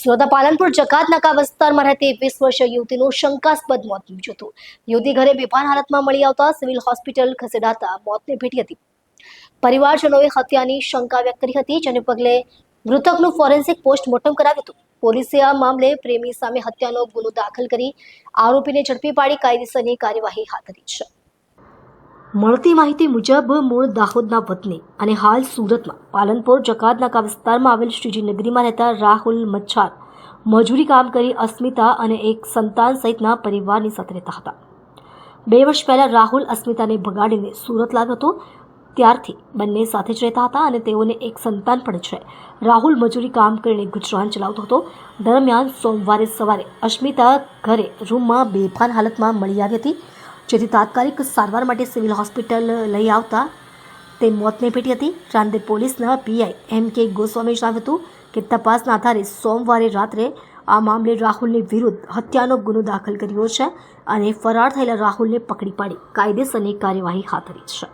સુરત પાલનપુર જકાત નાકા વિસ્તારમાં રહેતી 20 વર્ષીય યુવતીનું શંકાસ્પદ મોત નીપજ્યું હતું। યુવતી ઘરે બેભાન હાલતમાં મળી આવતા સિવિલ હોસ્પિટલ ખસેડાતા મોતને ભેટી હતી। પરિવારજનોએ હત્યાની શંકા વ્યક્ત કરી હતી, જેને પગલે મૃતકનું ફોરેન્સિક પોસ્ટમોર્ટમ કરાવ્યું હતું। પોલીસે આ મામલે પ્રેમી સામે હત્યાનો ગુનો દાખલ કરી આરોપીને ઝડપી પાડી કાયદેસરની કાર્યવાહી હાથ ધરી છે। મળતી માહિતી મુજબ મૂળ દાહોદના વતની અને હાલ સુરતમાં પાલનપુર જકાત નાકા વિસ્તારમાં આવેલ શ્રીજી નગરીમાં રહેતા રાહુલ મચ્છાર મજૂરી કામ કરી અસ્મિતા અને એક સંતાન સહિતના પરિવારની સાથે રહેતા હતા। 2 વર્ષ પહેલા રાહુલ અસ્મિતાને ભગાડીને સુરત લાવ્યો હતો। ત્યારથી બંને સાથે જ રહેતા હતા અને તેઓને એક સંતાન પણ છે। રાહુલ મજૂરી કામ કરીને ગુજરાન ચલાવતો હતો। દરમિયાન સોમવારે સવારે અસ્મિતા ઘરે રૂમમાં બેભાન હાલતમાં મળી આવી હતી, જેથી તાત્કાલિક સારવાર માટે સિવિલ હોસ્પિટલ લઈ આવતા તે મોતને ભેટી હતી। રાંદેર પોલીસના પીઆઈ એમ.કે. ગોસ્વામીએ જણાવ્યું હતું કે તપાસના આધારે સોમવારે રાત્રે આ મામલે રાહુલની વિરુદ્ધ હત્યાનો ગુનો દાખલ કર્યો છે અને ફરાર થયેલા રાહુલને પકડી પાડી કાયદેસરની કાર્યવાહી હાથ ધરી છે।